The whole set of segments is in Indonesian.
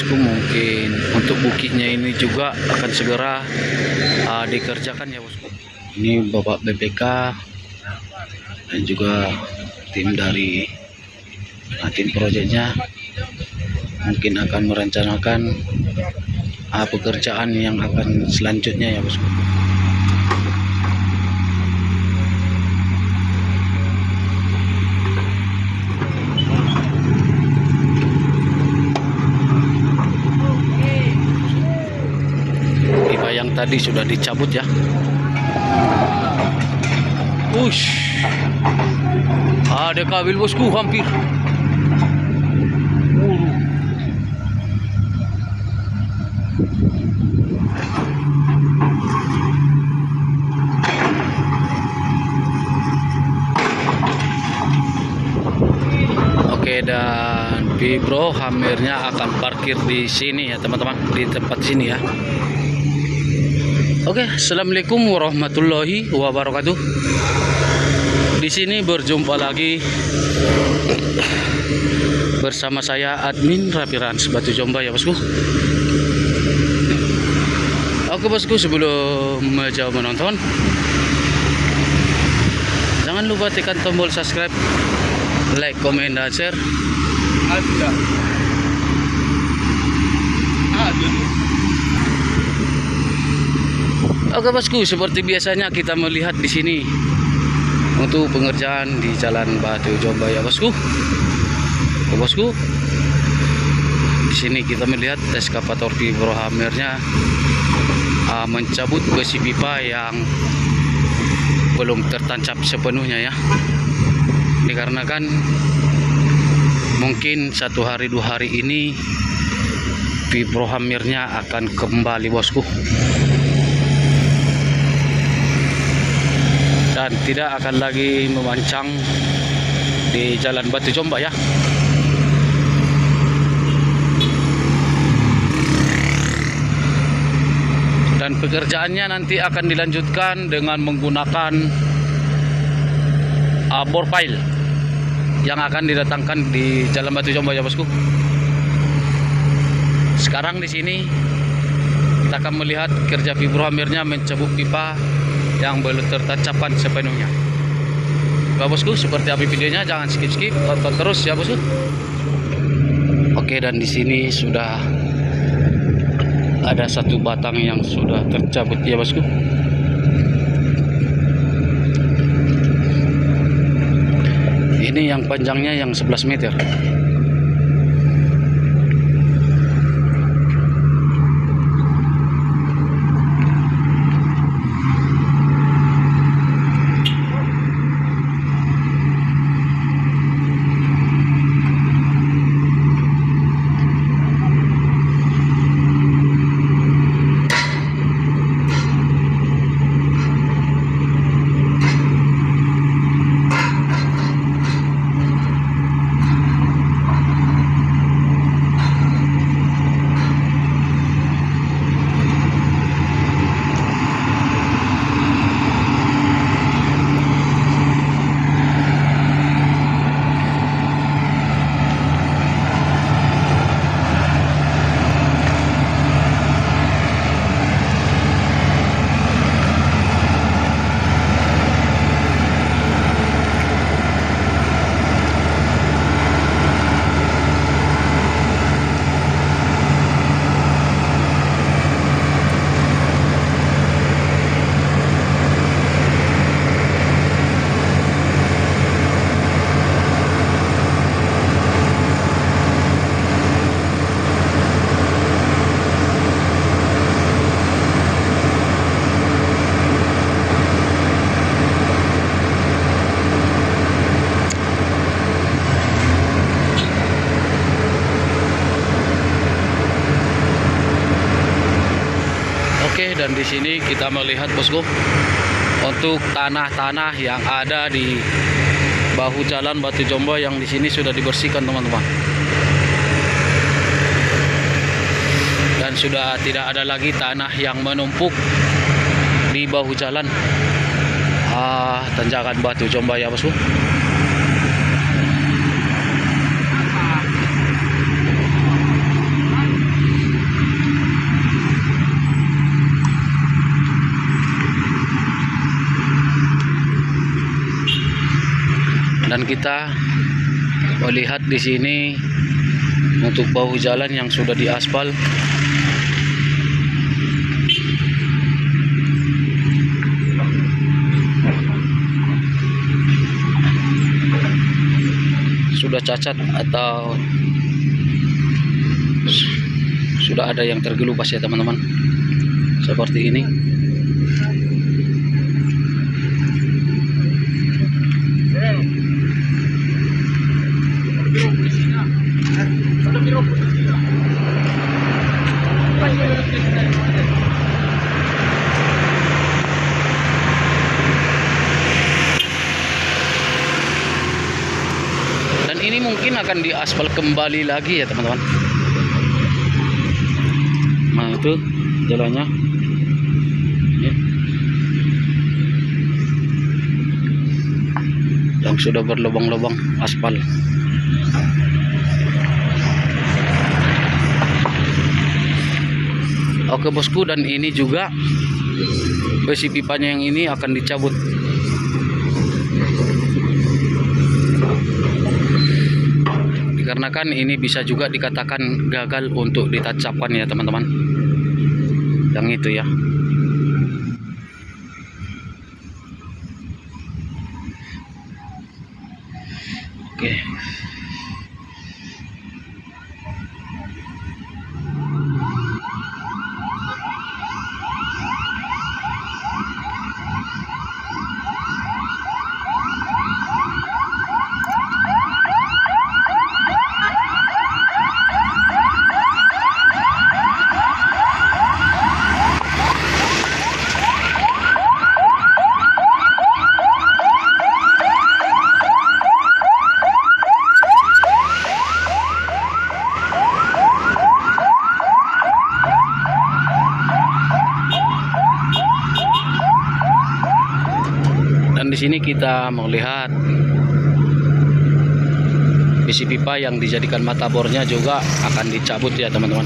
bosku, mungkin untuk bukitnya ini juga akan segera dikerjakan ya bosku. Ini Bapak BPK dan juga tim dari tim proyeknya mungkin akan merencanakan pekerjaan yang akan selanjutnya ya bosku. Pipa yang tadi sudah dicabut ya. Ush, ada kabel bosku hampir. Oke, dan Vibro Hamirnya akan parkir di sini ya teman-teman, di tempat sini ya. Oke, assalamualaikum warahmatullahi wabarakatuh. Di sini berjumpa lagi bersama saya admin Rapirans Batu Jomba ya bosku. Oke bosku, sebelum jauh menonton, jangan lupa tekan tombol subscribe, like, komen, dan share. Oke bosku, seperti biasanya kita melihat di sini untuk pengerjaan di Jalan Batu Jomba ya bosku. Oke bosku, di sini kita melihat eskavator Vibro Hamirnya mencabut besi pipa yang belum tertancap sepenuhnya ya. Dikarenakan mungkin 1 hari 2 hari ini Vibro Hamirnya akan kembali bosku, dan tidak akan lagi memancang di Jalan Batu Jomba ya. Dan pekerjaannya nanti akan dilanjutkan dengan menggunakan bor pile yang akan didatangkan di Jalan Batu Jomba ya bosku. Sekarang di sini kita akan melihat kerja Vibro Hamirnya mencabut pipa yang belum tertancapkan sepenuhnya. Oke bosku, seperti apa videonya, jangan skip-skip, tonton terus ya bosku. Oke, dan di sini sudah ada 1 batang yang sudah tercabut ya bosku. Ini yang panjangnya yang 11 meter. Dan di sini kita melihat bosku, untuk tanah-tanah yang ada di bahu Jalan Batu Jomba yang di sini sudah dibersihkan teman-teman, dan sudah tidak ada lagi tanah yang menumpuk di bahu jalan tanjakan Batu Jomba ya bosku. Dan kita melihat di sini untuk bahu jalan yang sudah diaspal. Sudah cacat atau sudah ada yang tergelupas ya teman-teman, seperti ini. Dan ini mungkin akan diaspal kembali lagi ya teman-teman. Nah itu jalannya ya, yang sudah berlubang-lubang aspal. Oke bosku, dan ini juga besi pipanya yang ini akan dicabut. Dikarenakan ini bisa juga dikatakan gagal untuk ditancapkan ya teman-teman. Yang itu ya. Oke. Dan di sini kita melihat besi pipa yang dijadikan mata bornya juga akan dicabut ya teman-teman.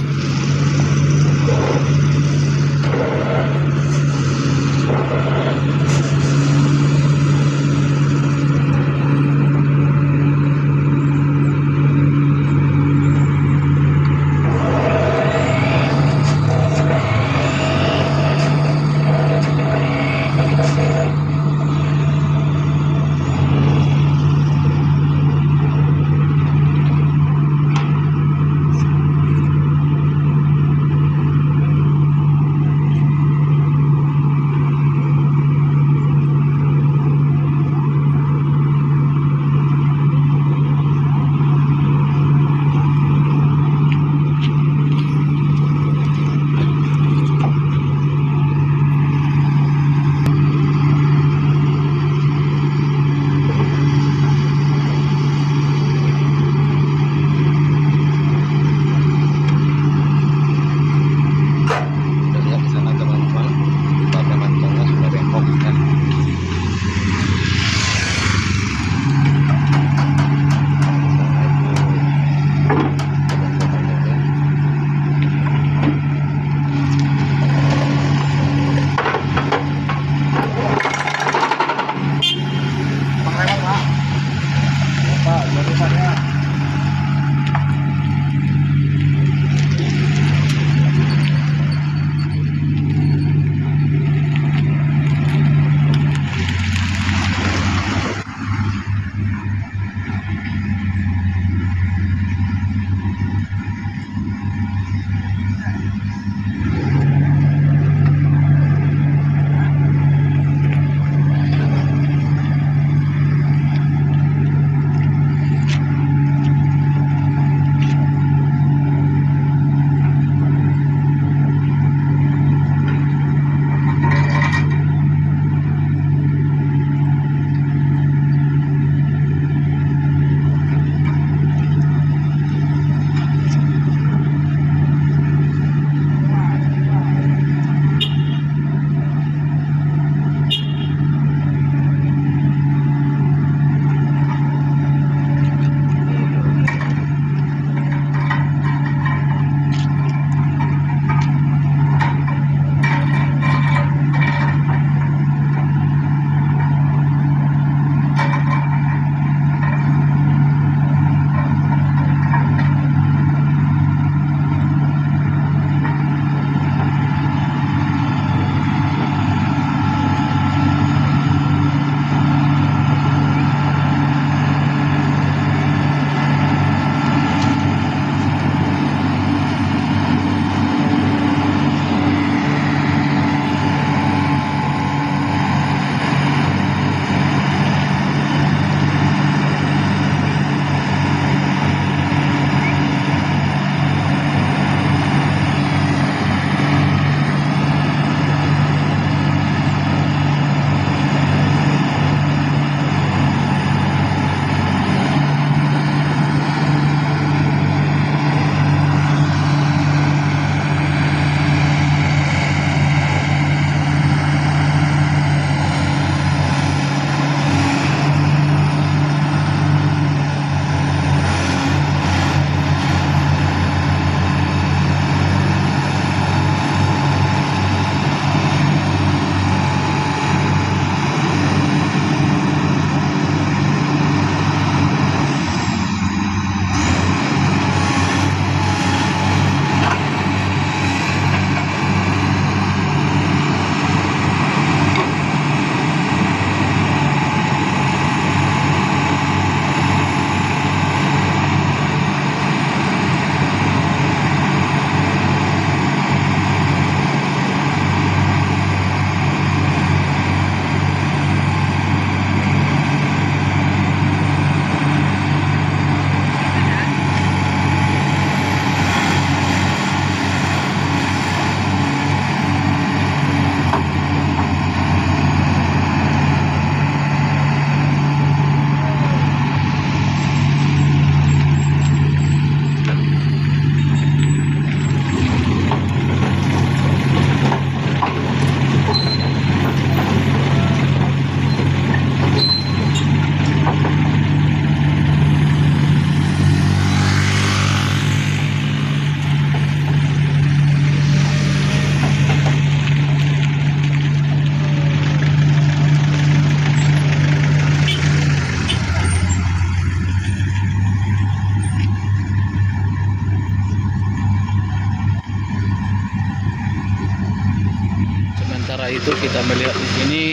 sementara itu kita melihat di sini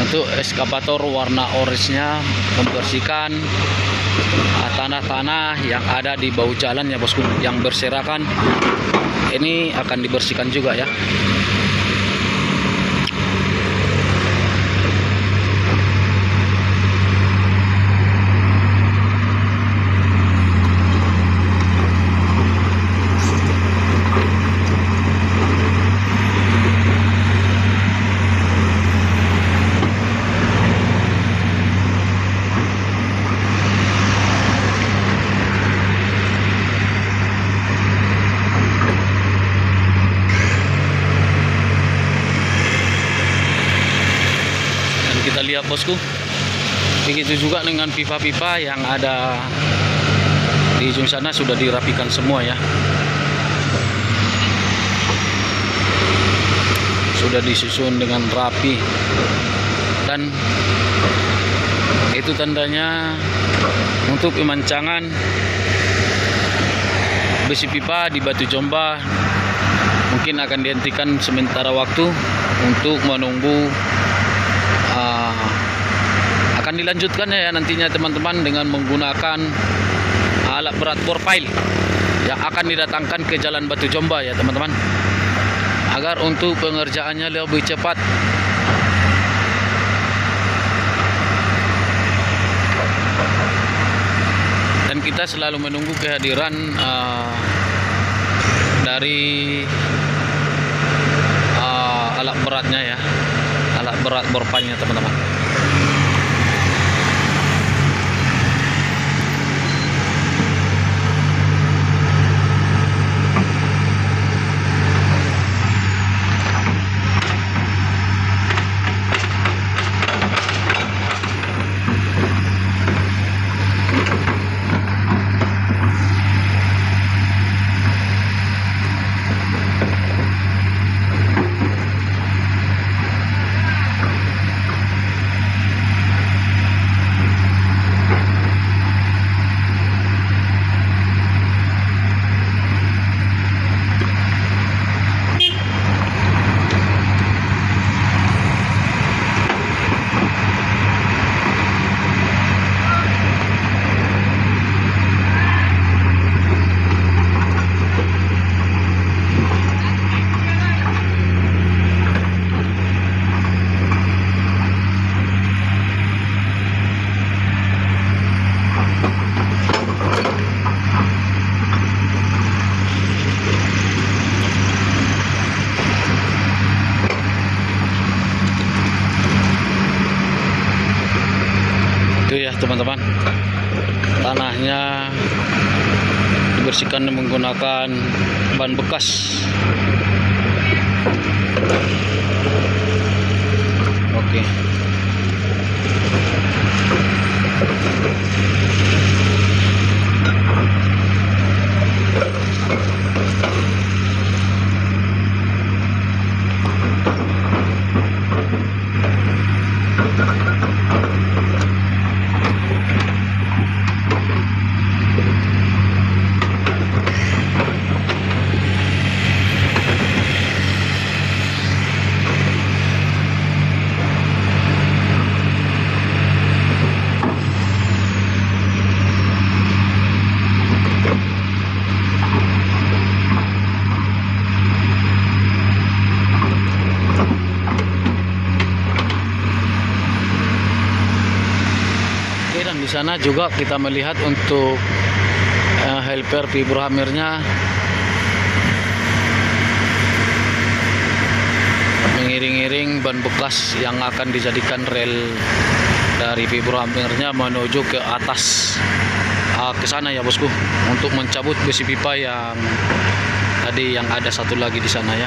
untuk eskavator warna orange-nya membersihkan tanah-tanah yang ada di bahu jalan ya bosku, yang berserakan. Ini akan dibersihkan juga ya. Kita lihat bosku, begitu juga dengan pipa-pipa yang ada di ujung sana sudah dirapikan semua ya, sudah disusun dengan rapi, dan itu tandanya untuk pemancangan besi pipa di Batu Jomba mungkin akan dihentikan sementara waktu untuk menunggu akan dilanjutkan ya nantinya teman-teman dengan menggunakan alat berat bor pile yang akan didatangkan ke Jalan Batu Jomba ya teman-teman, agar untuk pengerjaannya lebih cepat. Dan kita selalu menunggu kehadiran dari alat beratnya ya, alat berat bor pile-nya teman-teman. Itu ya teman-teman, tanahnya dibersihkan menggunakan ban bekas. Oke. Dan di sana juga kita melihat untuk helper fibrohamirnya mengiring-iring ban bekas yang akan dijadikan rel dari fibrohamirnya menuju ke atas ke sana ya bosku, untuk mencabut besi pipa yang tadi yang ada satu lagi di sana ya.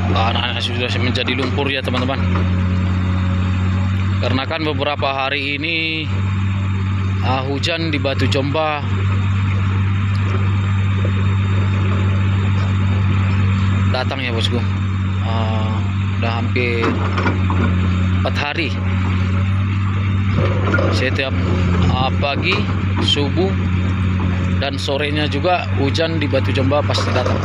Tanahnya sudah menjadi lumpur ya teman-teman. Karena kan beberapa hari ini hujan di Batu Jomba datang ya bosku. Udah hampir 4 hari. Setiap pagi, subuh, dan sorenya juga hujan di Batu Jomba pasti datang.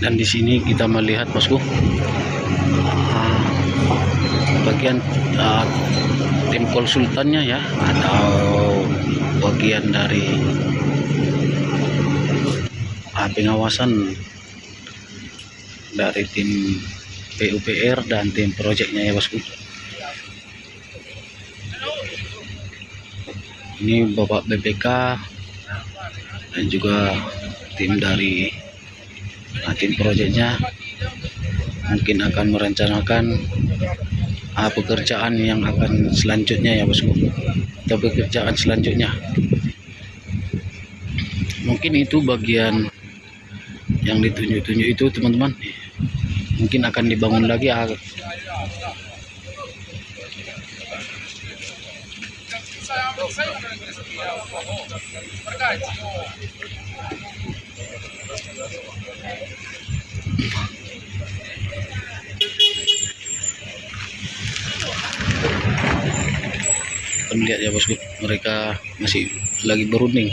Dan di sini kita melihat bosku bagian tim konsultannya ya, atau bagian dari pengawasan dari tim PUPR dan tim proyeknya ya bosku. Ini Bapak BPK dan juga tim dari tim proyeknya mungkin akan merencanakan pekerjaan yang akan selanjutnya ya bosku, atau pekerjaan selanjutnya. Mungkin itu bagian yang ditunjuk-tunjuk itu teman-teman, mungkin akan dibangun lagi kita melihat ya bosku, mereka masih lagi berunding.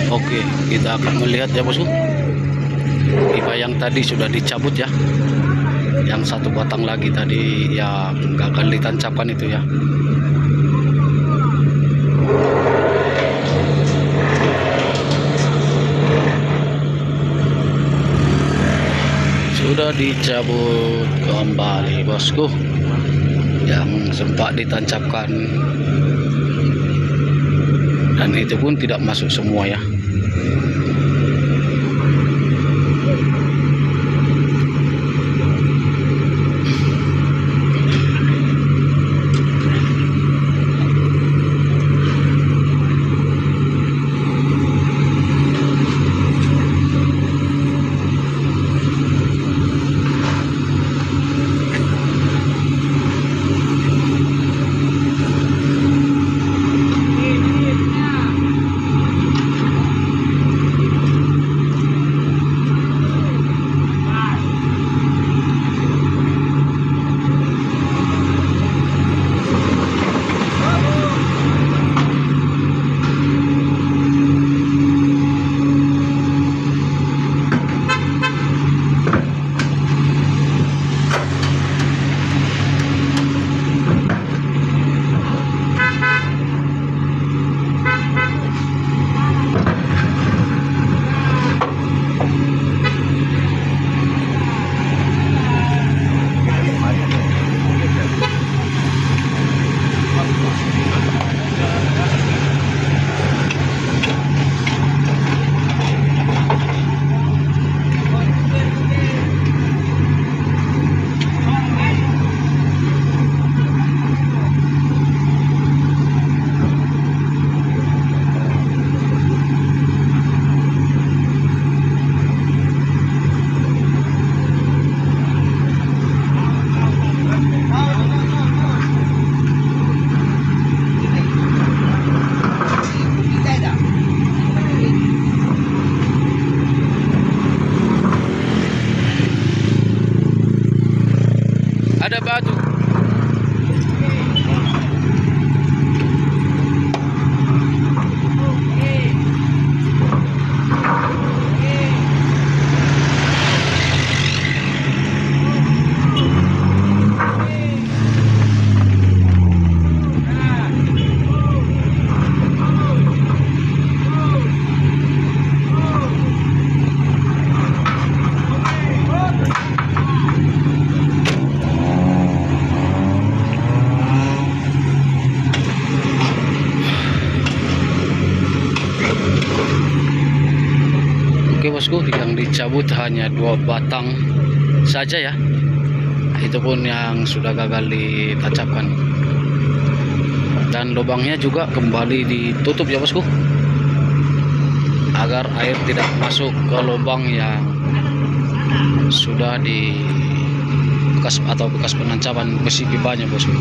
Oke, kita akan melihat ya bosku. Pipa yang tadi sudah dicabut ya. Yang satu batang lagi tadi yang gagal ditancapkan itu ya. Sudah dicabut kembali bosku. Yang sempat ditancapkan. Dan itu pun tidak masuk semua ya. Ada batu. Oke bosku, yang dicabut hanya 2 batang saja ya. Itu pun yang sudah gagal ditancapkan. Dan lubangnya juga kembali ditutup ya bosku, agar air tidak masuk ke lubang yang sudah di bekas penancapan besi pipanya bosku.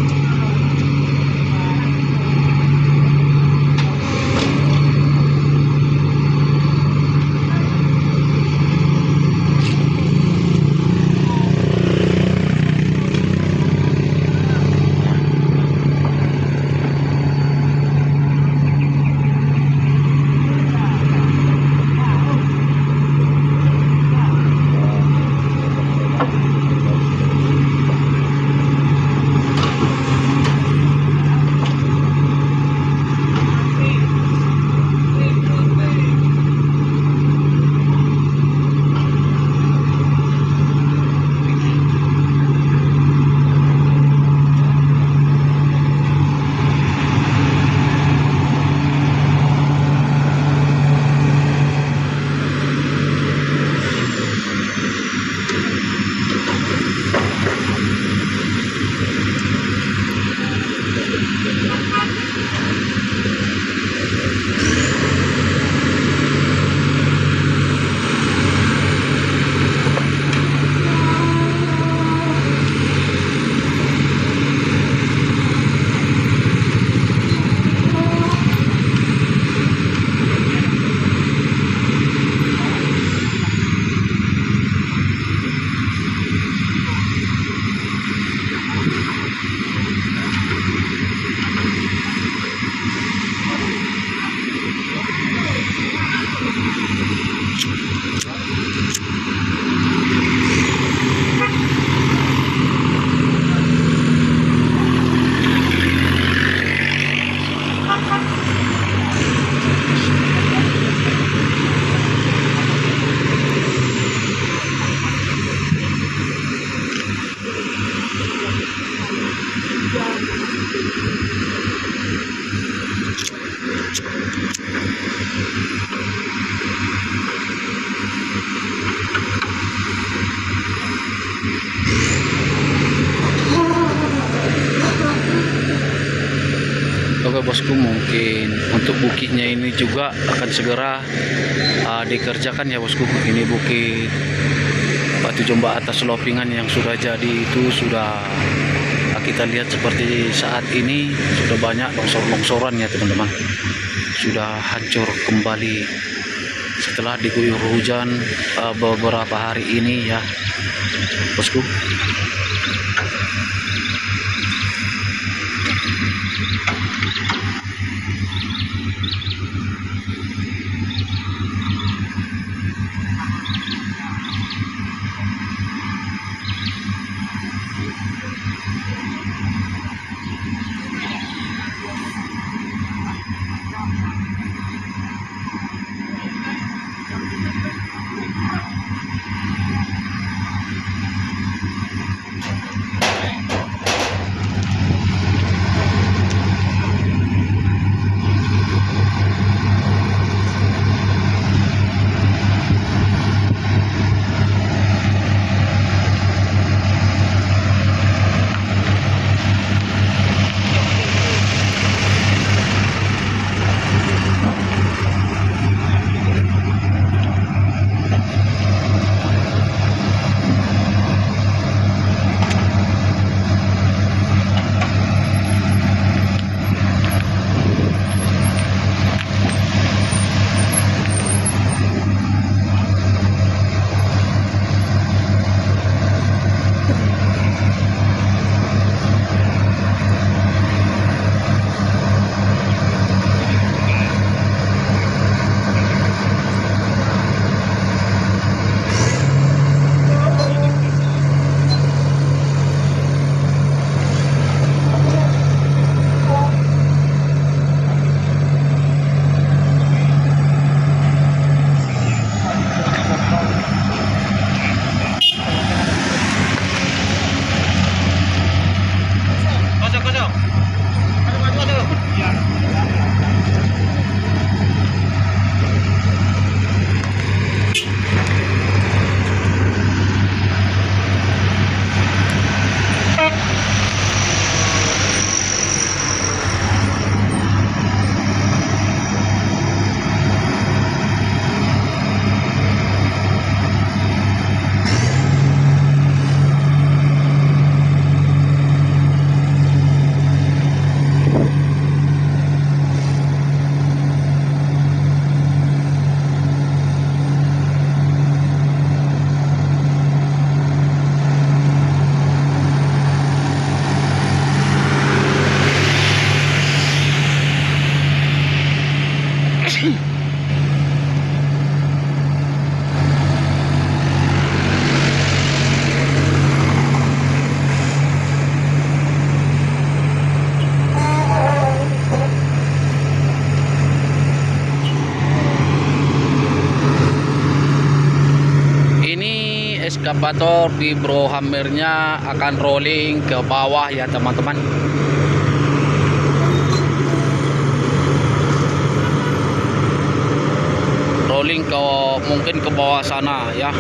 Oke bosku, mungkin untuk bukitnya ini juga akan segera dikerjakan ya bosku. Ini bukit batu jombak atas lopingan yang sudah jadi itu sudah kita lihat seperti saat ini sudah banyak longsor-longsoran ya teman-teman. Sudah hancur kembali setelah diguyur hujan beberapa hari ini ya bosku. Eskavator vibro hammernya akan rolling ke bawah ya teman-teman. Rolling ke mungkin ke bawah sana ya.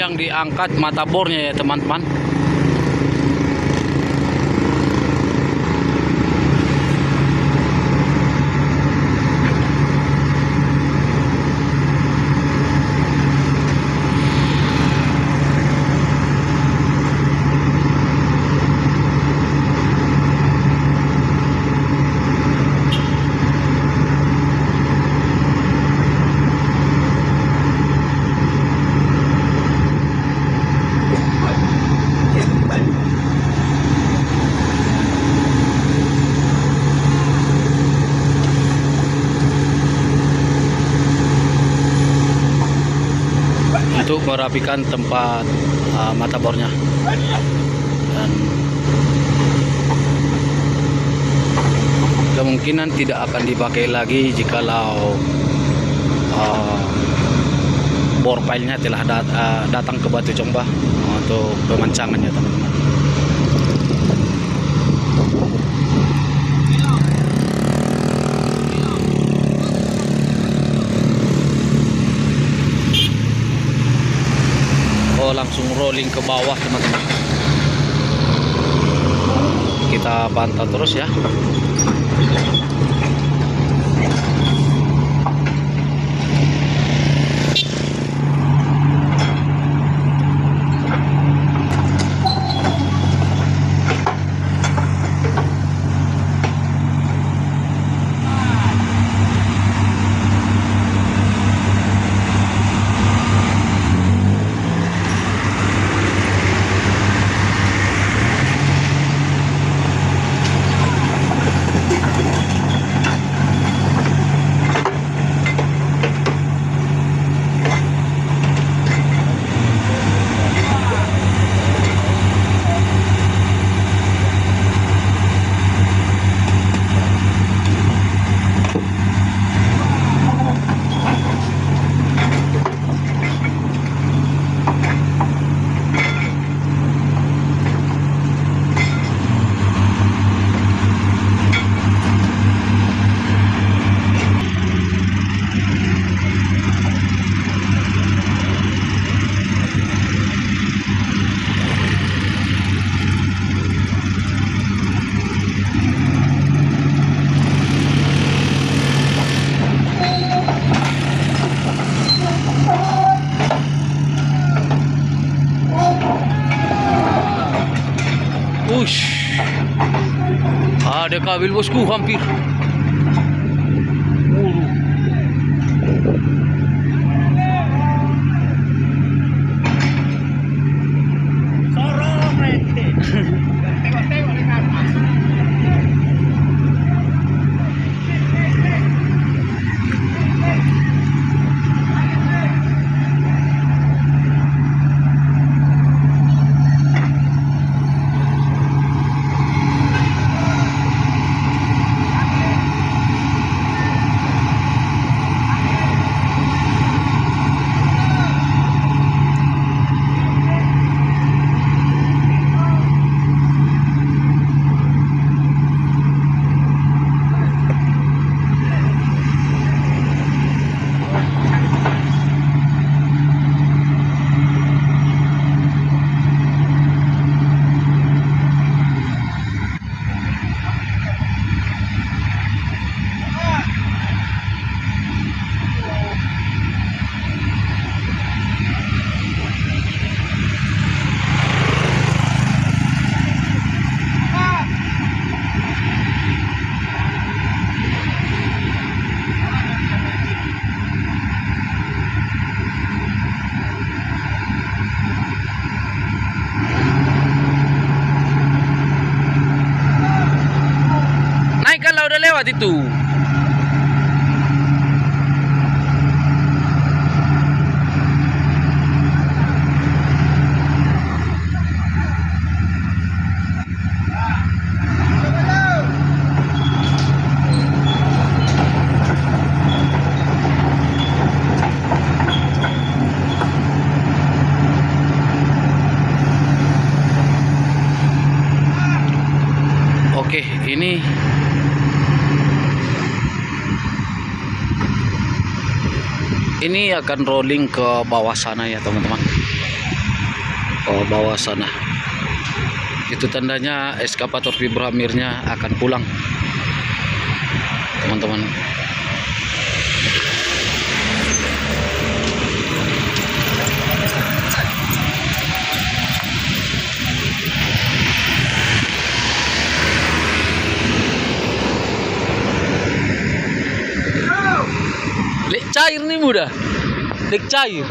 yang diangkat mata bornya ya teman-teman. Untuk merapikan tempat mata bornya, dan kemungkinan tidak akan dipakai lagi jikalau bor pilenya telah datang ke Batu Combah untuk pemancangannya teman-teman. Langsung rolling ke bawah teman-teman. Kita pantau terus ya. Ada kabel bosku hampir. Sorong rente. Tengok-tengok dengan udah lewat itu. Oke, ini akan rolling ke bawah sana ya teman-teman. Oh, bawah sana. Itu tandanya eskavator Fibro Hamirnya akan pulang, teman-teman. Lek cair nih mudah. Lek cair.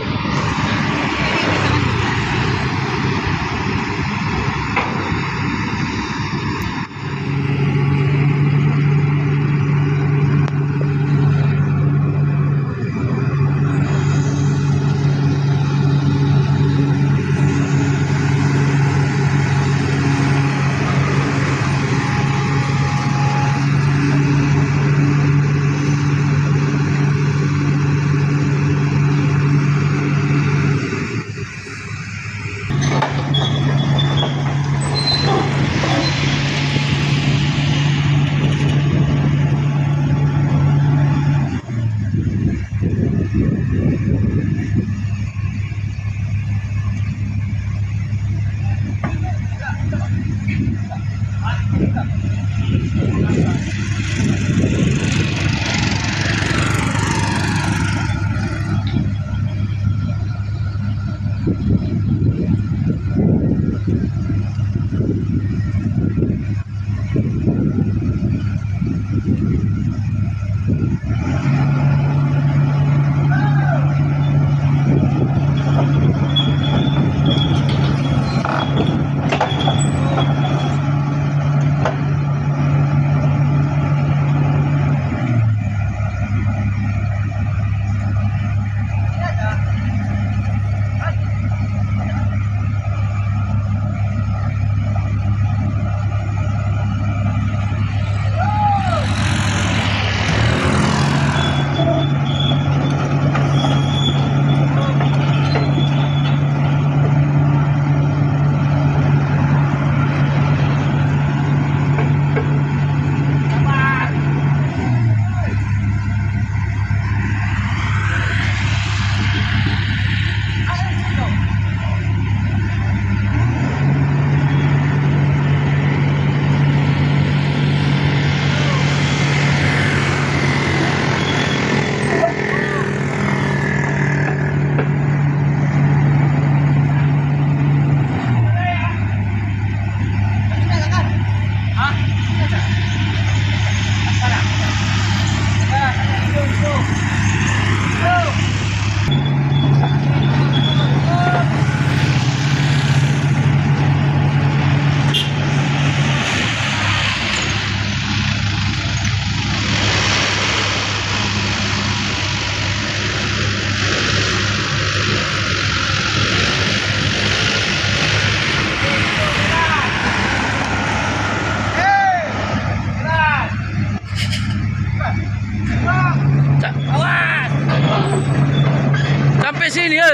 Sampai sini ya.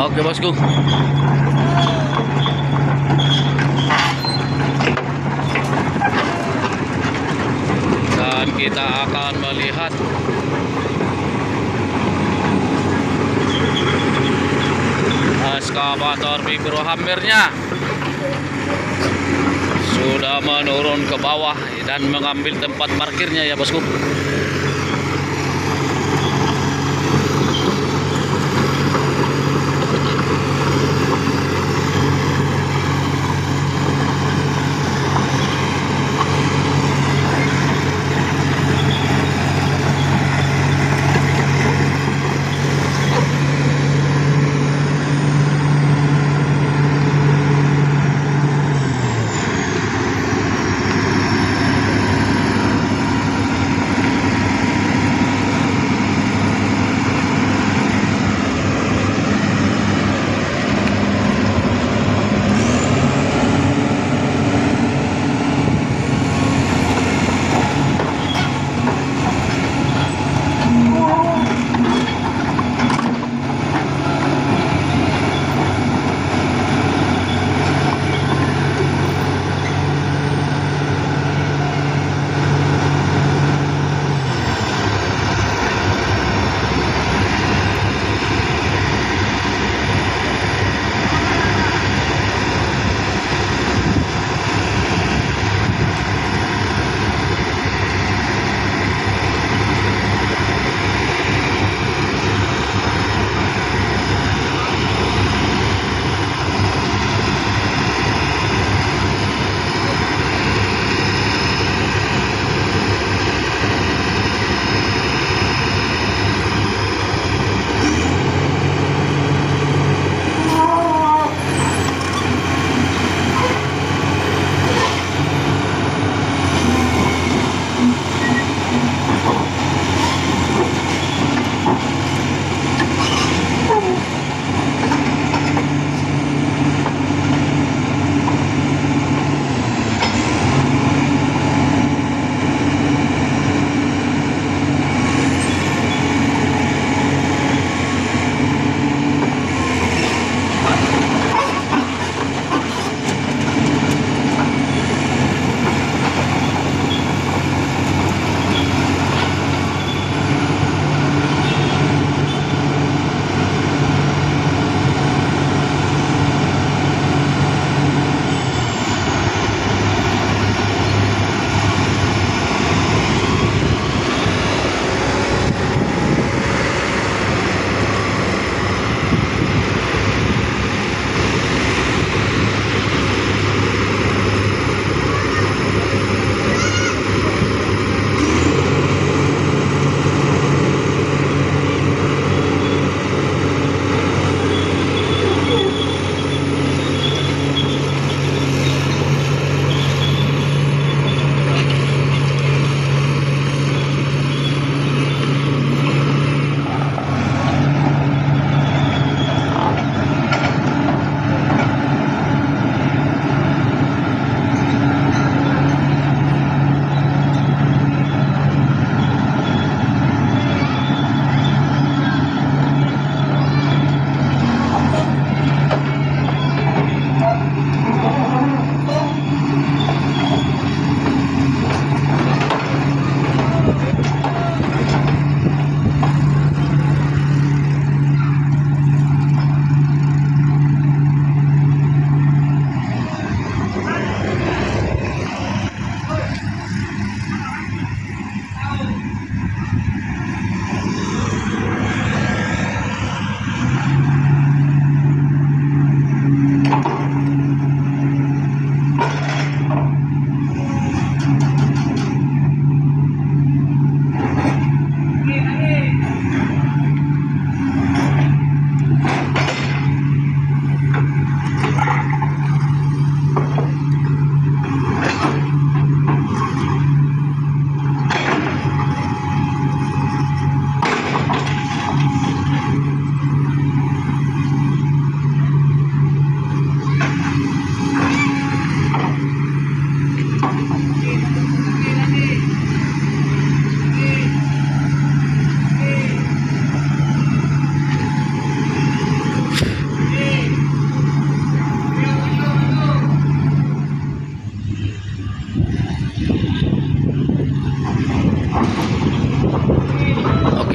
Oke bosku. Dan kita akan melihat eskavator Fibro Hamirnya sudah menurun ke bawah dan mengambil tempat parkirnya ya bosku.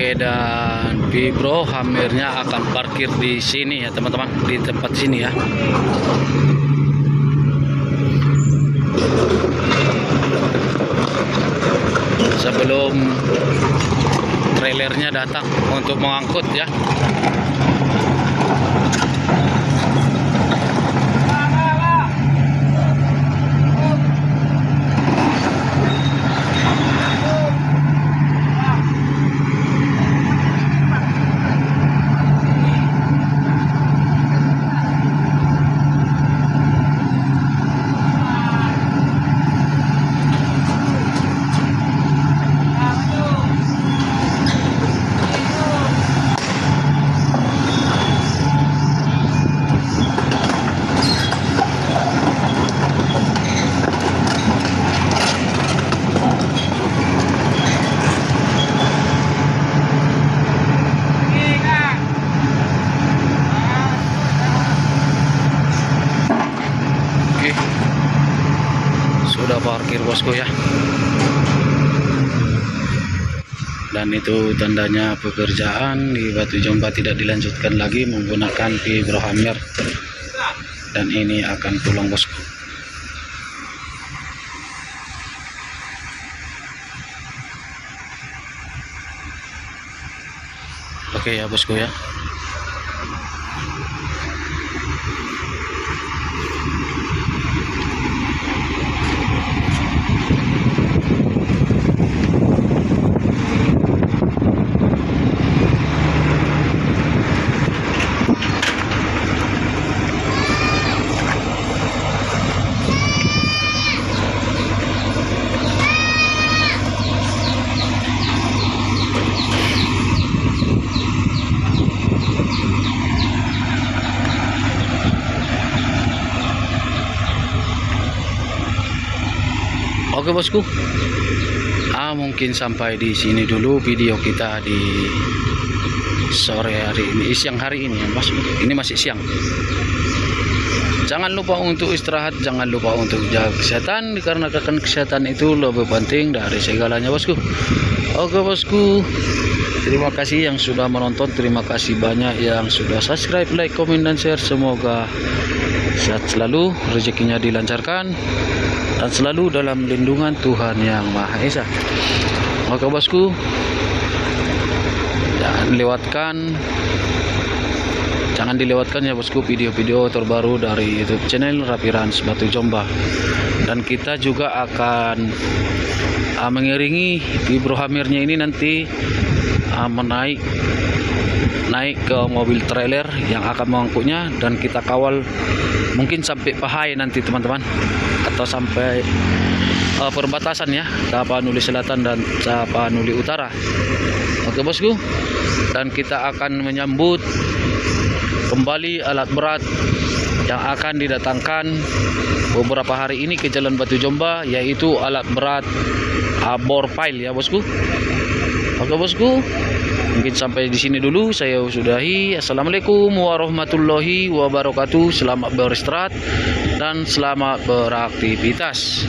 Oke, dan Vibro Hammernya akan parkir di sini ya teman-teman, di tempat sini ya. Sebelum trailernya datang untuk mengangkut ya. Sudah parkir bosku ya, dan itu tandanya pekerjaan di Batu Jomba tidak dilanjutkan lagi menggunakan Vibro Hammer, dan ini akan pulang bosku. Oke ya bosku ya. Oke bosku, mungkin sampai di sini dulu video kita di sore hari ini, siang hari ini ya bosku. Ini masih siang. Jangan lupa untuk istirahat, jangan lupa untuk jaga kesehatan, dikarenakan kesehatan itu lebih penting dari segalanya bosku. Oke bosku, terima kasih yang sudah menonton, terima kasih banyak yang sudah subscribe, like, komen, dan share. Semoga sehat selalu, rezekinya dilancarkan, dan selalu dalam lindungan Tuhan Yang Maha Esa. Oke bosku, jangan dilewatkan ya bosku video-video terbaru dari YouTube channel Raffi Rans Batu Jombah. Dan kita juga akan mengiringi Bro Hamirnya ini nanti naik ke mobil trailer yang akan mengangkutnya, dan kita kawal mungkin sampai Pahai nanti teman-teman, atau sampai perbatasan ya, Tapanuli Selatan dan Tapanuli Utara. Oke bosku, dan kita akan menyambut kembali alat berat yang akan didatangkan beberapa hari ini ke Jalan Batu Jombah, yaitu alat berat bor pile ya bosku. Oke bosku, mungkin sampai di sini dulu saya sudahi. Assalamualaikum warahmatullahi wabarakatuh. Selamat beristirahat dan selamat beraktivitas.